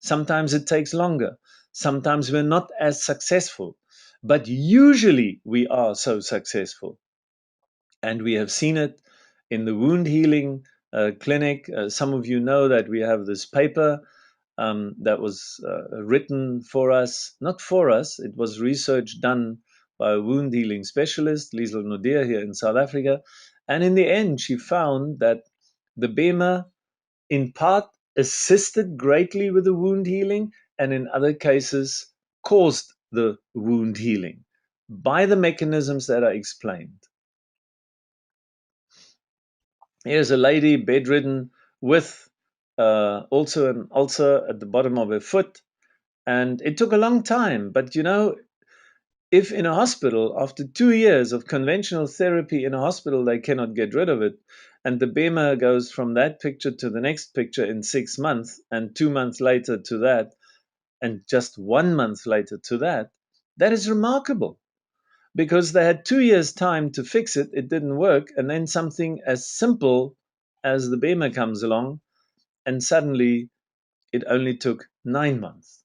Sometimes it takes longer. Sometimes we're not as successful, but usually we are so successful. And we have seen it in the wound healing clinic. Some of you know that we have this paper that was written for us, not for us, it was research done by a wound healing specialist, Liesl Nodeer, here in South Africa. And in the end, she found that the B.E.M.E.R in part assisted greatly with the wound healing, and in other cases caused the wound healing by the mechanisms that are explained. Here's a lady bedridden with also an ulcer at the bottom of her foot. And it took a long time. But you know, if in a hospital, after 2 years of conventional therapy in a hospital, they cannot get rid of it, and the B.E.M.E.R goes from that picture to the next picture in 6 months, and 2 months later to that, and just 1 month later to that, that is remarkable. Because they had 2 years' time to fix it, it didn't work, and then something as simple as the B.E.M.E.R comes along, and suddenly it only took 9 months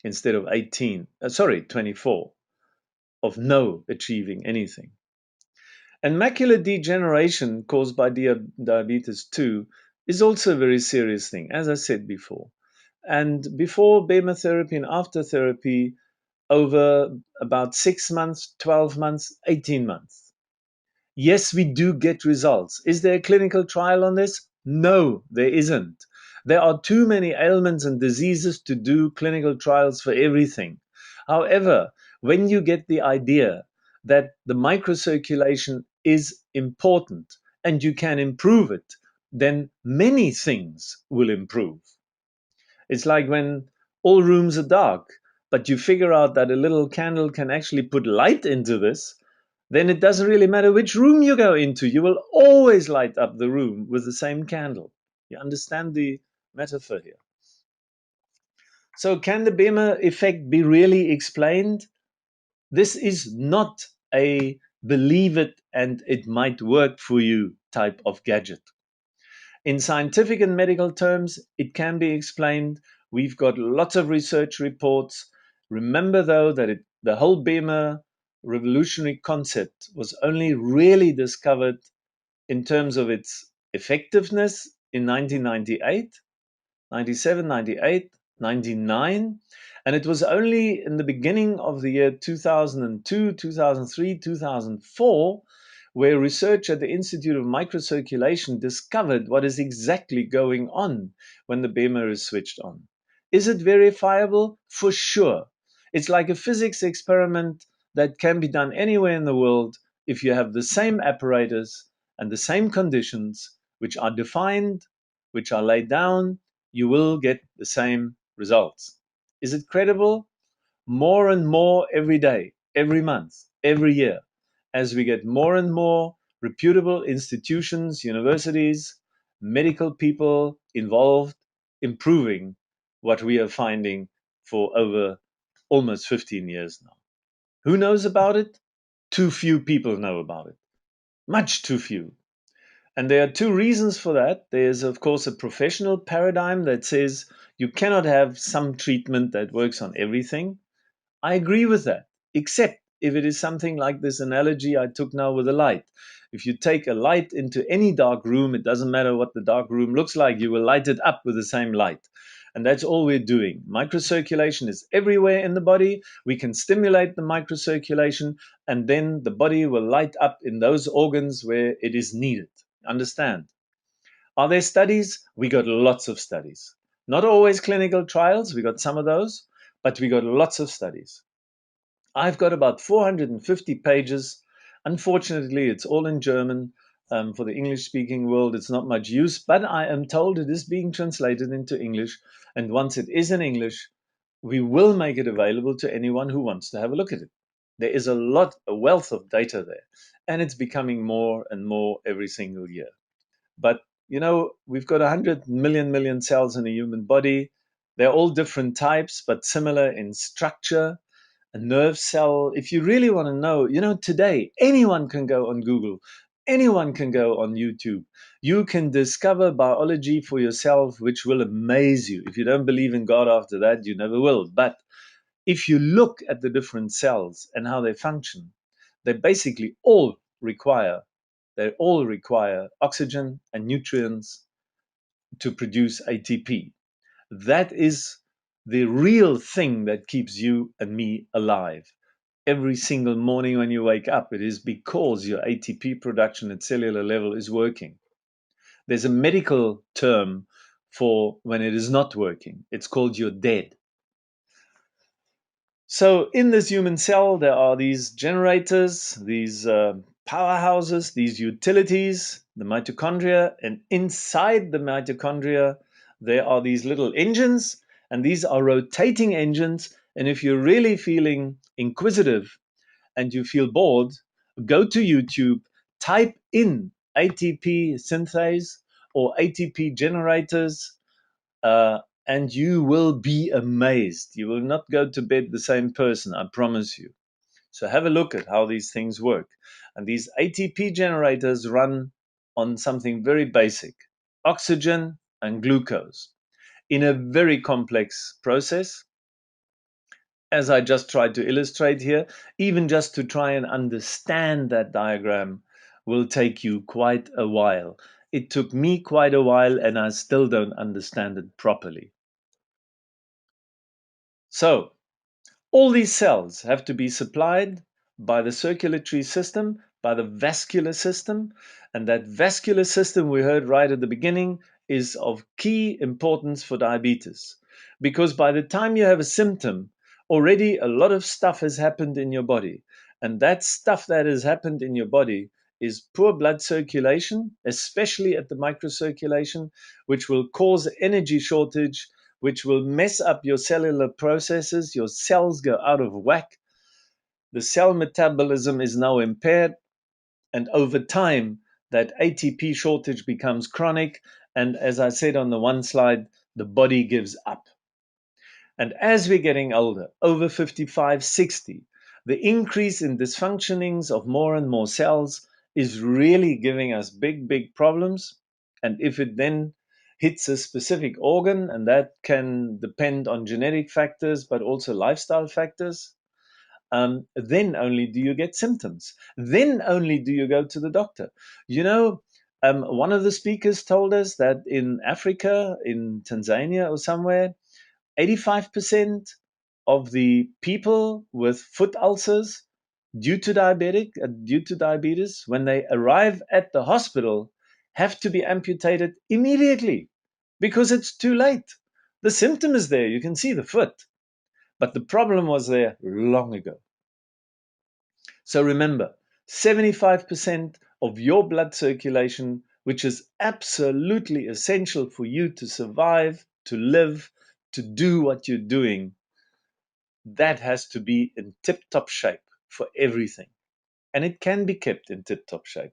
instead of 24 of no achieving anything. And macular degeneration caused by diabetes 2 is also a very serious thing, as I said before. And before B.E.M.E.R therapy and after therapy, over about 6 months, 12 months, 18 months. Yes, we do get results. Is there a clinical trial on this? No, there isn't. There are too many ailments and diseases to do clinical trials for everything. However, when you get the idea that the microcirculation is important and you can improve it, then many things will improve. It's like when all rooms are dark, but you figure out that a little candle can actually put light into this, then it doesn't really matter which room you go into. You will always light up the room with the same candle. You understand the metaphor here? So can the B.E.M.E.R effect be really explained? This is not a believe it and it might work for you type of gadget. In scientific and medical terms, it can be explained. We've got lots of research reports. Remember, though, that the whole B.E.M.E.R revolutionary concept was only really discovered in terms of its effectiveness in 1998, 97, 98. 1999, and it was only in the beginning of the year 2002, 2003, 2004 where research at the Institute of Microcirculation discovered what is exactly going on when the BEMER is switched on. Is it verifiable? For sure. It's like a physics experiment that can be done anywhere in the world if you have the same apparatus and the same conditions which are defined, which are laid down, you will get the same results. Is it credible? More and more every day, every month, every year, as we get more and more reputable institutions, universities, medical people involved, improving what we are finding for over almost 15 years now. Who knows about it? Too few people know about it. Much too few. And there are two reasons for that. There's, of course, a professional paradigm that says you cannot have some treatment that works on everything. I agree with that, except if it is something like this analogy I took now with a light. If you take a light into any dark room, it doesn't matter what the dark room looks like, you will light it up with the same light. And that's all we're doing. Microcirculation is everywhere in the body. We can stimulate the microcirculation, and then the body will light up in those organs where it is needed. Understand? Are there studies? We got lots of studies. Not always clinical trials, we got some of those, but we got lots of studies. I've got about 450 pages. Unfortunately, it's all in German. For the English speaking world, it's not much use, but I am told it is being translated into English. And once it is in English, we will make it available to anyone who wants to have a look at it. There is a wealth of data there, and it's becoming more and more every single year. But we've got 100 million cells in a human body. They're all different types, but similar in structure. A nerve cell, if you really want to know, today anyone can go on Google, anyone can go on YouTube. You can discover biology for yourself, which will amaze you. If you don't believe in God after that, you never will. But if you look at the different cells and how they function, they basically all require oxygen and nutrients to produce ATP. That is the real thing that keeps you and me alive. Every single morning when you wake up, it is because your ATP production at cellular level is working. There's a medical term for when it is not working. It's called you're dead. So in this human cell, there are these generators, these powerhouses, these utilities, the mitochondria, and inside the mitochondria, there are these little engines, and these are rotating engines. And if you're really feeling inquisitive and you feel bored, go to YouTube, type in ATP synthase or ATP generators, uh, and you will be amazed. You will not go to bed the same person, I promise you. So have a look at how these things work. And these ATP generators run on something very basic: oxygen and glucose in a very complex process, as I just tried to illustrate here. Even just to try and understand that diagram will take you quite a while. It took me quite a while, and I still don't understand it properly. So, all these cells have to be supplied by the circulatory system, by the vascular system, and that vascular system we heard right at the beginning is of key importance for diabetes. Because by the time you have a symptom, already a lot of stuff has happened in your body. And that stuff that has happened in your body is poor blood circulation, especially at the microcirculation, which will cause energy shortage, which will mess up your cellular processes. Your cells go out of whack. The cell metabolism is now impaired. And over time, that ATP shortage becomes chronic. And as I said on the one slide, the body gives up. And as we're getting older, over 55, 60, the increase in dysfunctionings of more and more cells is really giving us big, big problems. And if it then hits a specific organ, and that can depend on genetic factors, but also lifestyle factors, then only do you get symptoms. Then only do you go to the doctor. One of the speakers told us that in Africa, in Tanzania or somewhere, 85% of the people with foot ulcers due to diabetes, when they arrive at the hospital, have to be amputated immediately because it's too late. The symptom is there. You can see the foot, but the problem was there long ago. So remember, 75% of your blood circulation, which is absolutely essential for you to survive, to live, to do what you're doing, that has to be in tip-top shape for everything. And it can be kept in tip-top shape.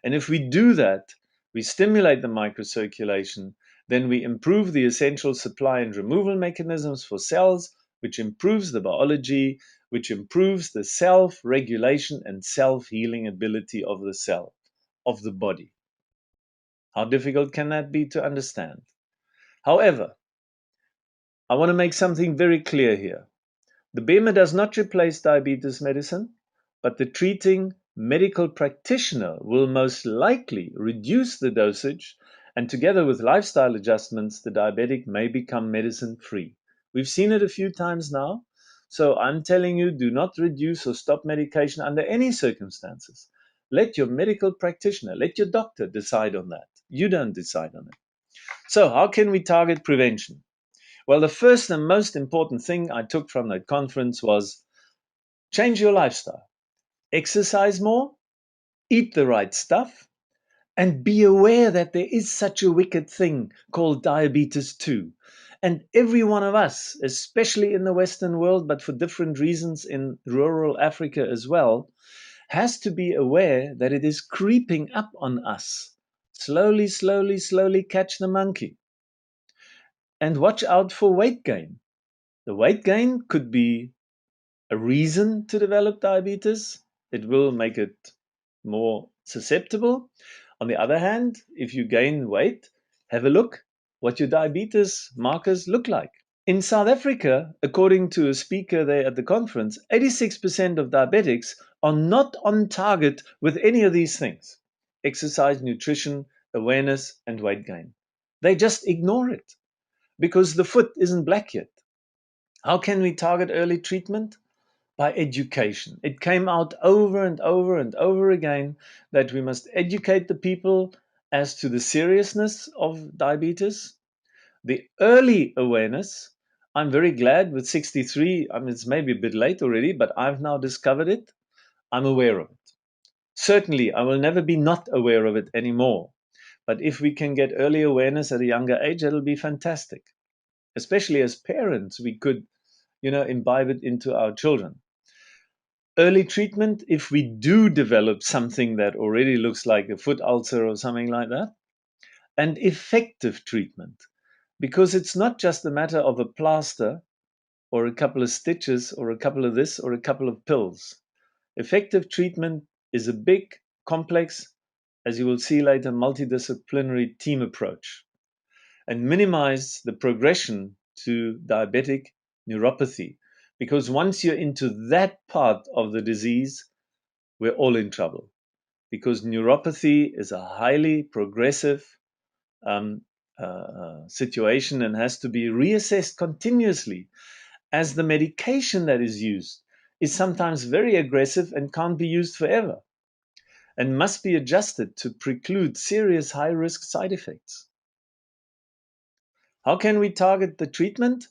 And if we do that, we stimulate the microcirculation, then we improve the essential supply and removal mechanisms for cells, which improves the biology, which improves the self-regulation and self-healing ability of the cell, of the body. How difficult can that be to understand? However, I want to make something very clear here. The B.E.M.E.R does not replace diabetes medicine, but the treating medical practitioner will most likely reduce the dosage, and together with lifestyle adjustments, the diabetic may become medicine-free. We've seen it a few times now, so I'm telling you, do not reduce or stop medication under any circumstances. Let your medical practitioner, let your doctor decide on that. You don't decide on it. So how can we target prevention? Well, the first and most important thing I took from that conference was change your lifestyle. Exercise more, eat the right stuff, and be aware that there is such a wicked thing called diabetes too. And every one of us, especially in the Western world, but for different reasons in rural Africa as well, has to be aware that it is creeping up on us. Slowly, slowly, slowly catch the monkey. And watch out for weight gain. The weight gain could be a reason to develop diabetes. It will make it more susceptible. On the other hand, if you gain weight, have a look what your diabetes markers look like. In South Africa, according to a speaker there at the conference, 86% of diabetics are not on target with any of these things: exercise, nutrition, awareness, and weight gain. They just ignore it because the foot isn't black yet. How can we target early treatment? By education. It came out over and over and over again that we must educate the people as to the seriousness of diabetes. The early awareness, I'm very glad with 63, I mean, it's maybe a bit late already, but I've now discovered it. I'm aware of it. Certainly, I will never be not aware of it anymore. But if we can get early awareness at a younger age, that'll be fantastic. Especially as parents, we could, imbibe it into our children. Early treatment, if we do develop something that already looks like a foot ulcer or something like that, and effective treatment, because it's not just a matter of a plaster or a couple of stitches or a couple of this or a couple of pills. Effective treatment is a big, complex, as you will see later, multidisciplinary team approach, and minimize the progression to diabetic neuropathy. Because once you're into that part of the disease, we're all in trouble. Because neuropathy is a highly progressive situation and has to be reassessed continuously, as the medication that is used is sometimes very aggressive and can't be used forever and must be adjusted to preclude serious high-risk side effects. How can we target the treatment?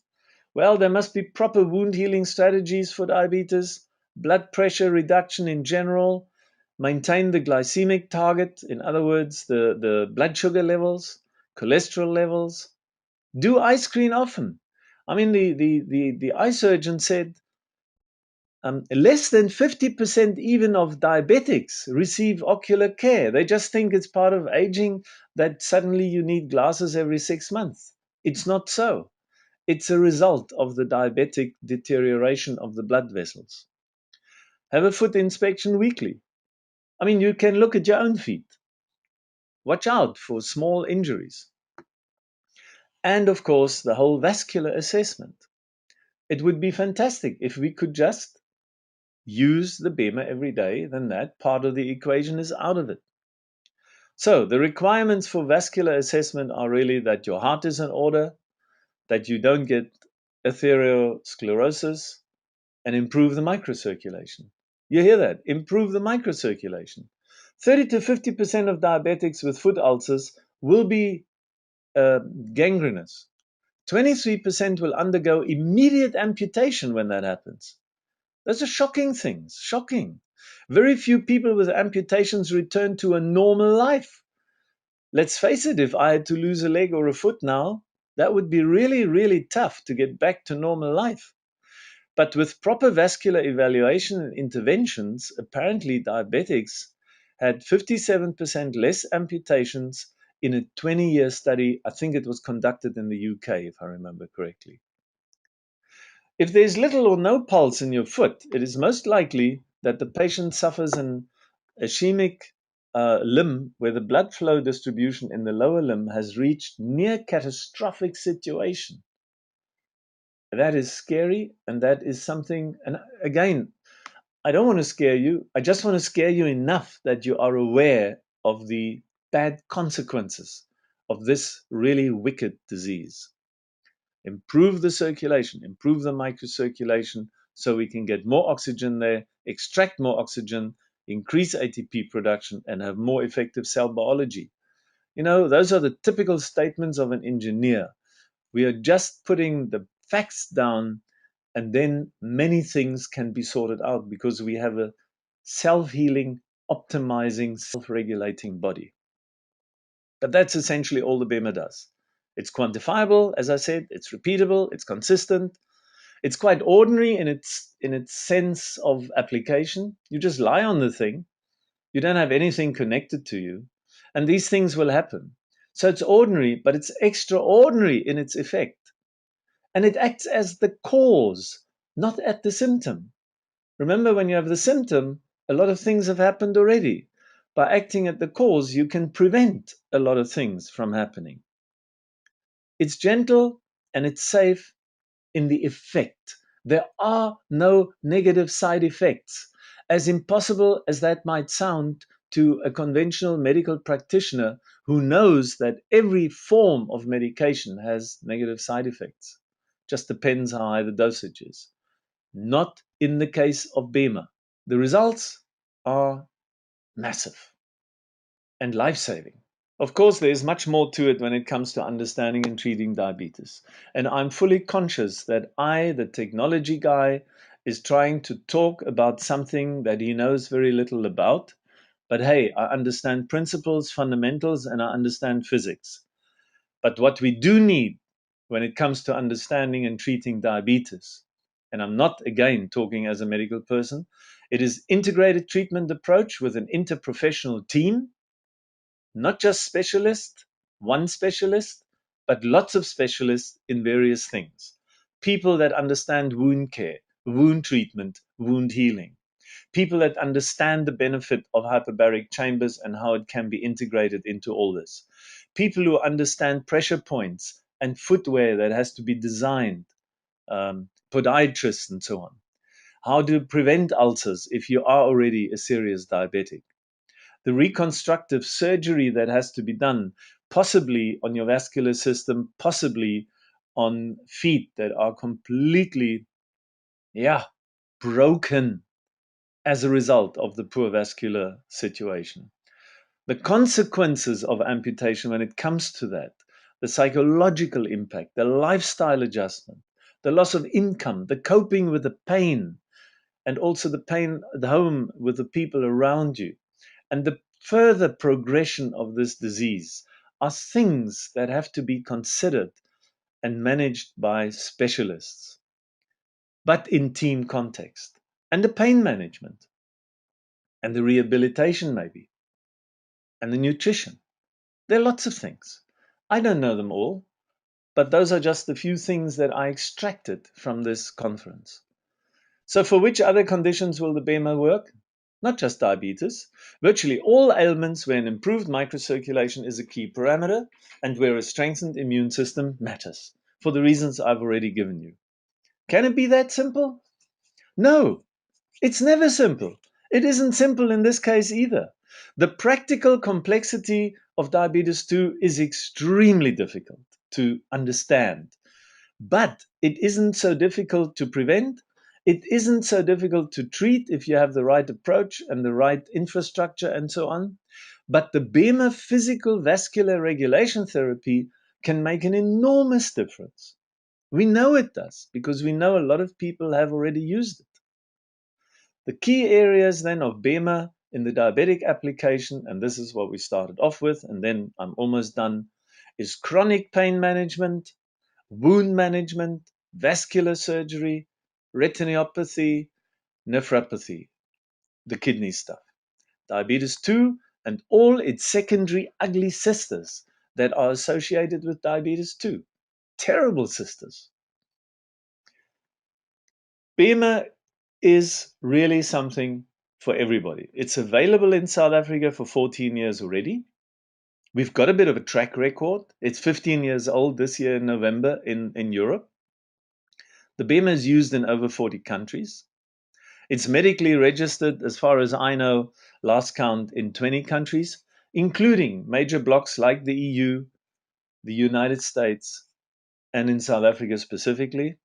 Well, there must be proper wound healing strategies for diabetes, blood pressure reduction in general, maintain the glycemic target, in other words, the blood sugar levels, cholesterol levels. Do eye screen often. I mean, the eye surgeon said less than 50% even of diabetics receive ocular care. They just think it's part of aging that suddenly you need glasses every 6 months. It's not so. It's a result of the diabetic deterioration of the blood vessels. Have a foot inspection weekly. I mean, you can look at your own feet. Watch out for small injuries. And of course, the whole vascular assessment. It would be fantastic if we could just use the B.E.M.E.R every day, then that part of the equation is out of it. So the requirements for vascular assessment are really that your heart is in order, that you don't get atherosclerosis, and improve the microcirculation. You hear that? Improve the microcirculation. 30 to 50% of diabetics with foot ulcers will be gangrenous. 23% will undergo immediate amputation when that happens. Those are shocking things. Shocking. Very few people with amputations return to a normal life. Let's face it, if I had to lose a leg or a foot now, that would be really, really tough to get back to normal life. But with proper vascular evaluation and interventions, apparently diabetics had 57% less amputations in a 20-year study. I think it was conducted in the UK, if I remember correctly. If there's little or no pulse in your foot, it is most likely that the patient suffers an ischemic limb where the blood flow distribution in the lower limb has reached near catastrophic situation. That is scary, and that is something, and again, I don't want to scare you. I just want to scare you enough that you are aware of the bad consequences of this really wicked disease. Improve the circulation, improve the microcirculation so we can get more oxygen there, extract more oxygen, increase ATP production, and have more effective cell biology. You know, those are the typical statements of an engineer. We are just putting the facts down, and then many things can be sorted out because we have a self-healing, optimizing, self-regulating body. But that's essentially all the B.E.M.E.R does. It's quantifiable, as I said, it's repeatable, it's consistent, it's quite ordinary in its sense of application. You just lie on the thing, you don't have anything connected to you, and these things will happen. So it's ordinary, but it's extraordinary in its effect. And it acts as the cause, not at the symptom. Remember, when you have the symptom, a lot of things have happened already. By acting at the cause, you can prevent a lot of things from happening. It's gentle and it's safe in the effect. There are no negative side effects. As impossible as that might sound to a conventional medical practitioner who knows that every form of medication has negative side effects. Just depends how high the dosage is. Not in the case of B.E.M.E.R. The results are massive and life-saving. Of course, there's much more to it when it comes to understanding and treating diabetes. And I'm fully conscious that I, the technology guy, is trying to talk about something that he knows very little about. But hey, I understand principles, fundamentals, and I understand physics. But what we do need when it comes to understanding and treating diabetes, and I'm not again talking as a medical person, it is integrated treatment approach with an interprofessional team, not just specialist, one specialist, but lots of specialists in various things. People that understand wound care, wound treatment, wound healing. People that understand the benefit of hyperbaric chambers and how it can be integrated into all this. People who understand pressure points and footwear that has to be designed, podiatrists and so on. How to prevent ulcers if you are already a serious diabetic. The reconstructive surgery that has to be done, possibly on your vascular system, possibly on feet that are completely, broken as a result of the poor vascular situation. The consequences of amputation when it comes to that, the psychological impact, the lifestyle adjustment, the loss of income, the coping with the pain, and also the pain at home with the people around you, and the further progression of this disease are things that have to be considered and managed by specialists, but in team context. And the pain management, and the rehabilitation maybe, and the nutrition. There are lots of things. I don't know them all, but those are just the few things that I extracted from this conference. So for which other conditions will the B.E.M.E.R work? Not just diabetes. Virtually all ailments where an improved microcirculation is a key parameter and where a strengthened immune system matters, for the reasons I've already given you. Can it be that simple? No, it's never simple. It isn't simple in this case either. The practical complexity of diabetes 2 is extremely difficult to understand. But it isn't so difficult to prevent. It isn't so difficult to treat if you have the right approach and the right infrastructure and so on. But the B.E.M.E.R physical vascular regulation therapy can make an enormous difference. We know it does because we know a lot of people have already used it. The key areas then of B.E.M.E.R in the diabetic application, and this is what we started off with, and then I'm almost done, is chronic pain management, wound management, vascular surgery, retinopathy, nephropathy, the kidney stuff, diabetes 2, and all its secondary ugly sisters that are associated with diabetes 2. Terrible sisters. B.E.M.E.R is really something for everybody. It's available in South Africa for 14 years already. We've got a bit of a track record. It's 15 years old this year in November in Europe. The B.E.M.E.R is used in over 40 countries. It's medically registered, as far as I know, last count in 20 countries, including major blocs like the EU, the United States, and in South Africa specifically.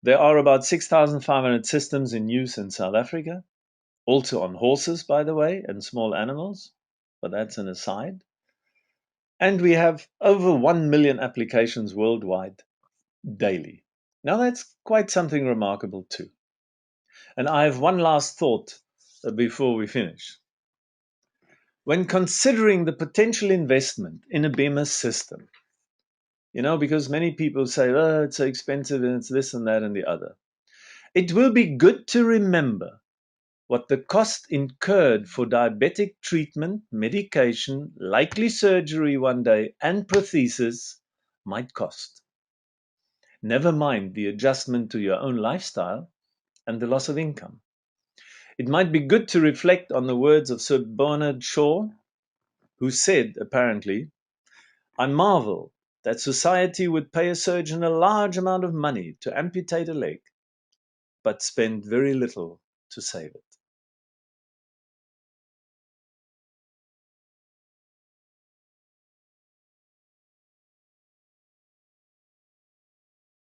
There are about 6,500 systems in use in South Africa, also on horses, by the way, and small animals, but that's an aside. And we have over 1 million applications worldwide daily. Now that's quite something remarkable too. And I have one last thought before we finish. When considering the potential investment in a B.E.M.E.R system, because many people say, oh, it's so expensive and it's this and that and the other. It will be good to remember what the cost incurred for diabetic treatment, medication, likely surgery one day, and prosthesis might cost. Never mind the adjustment to your own lifestyle and the loss of income. It might be good to reflect on the words of Sir Bernard Shaw, who said, apparently, I marvel that society would pay a surgeon a large amount of money to amputate a leg, but spend very little to save it.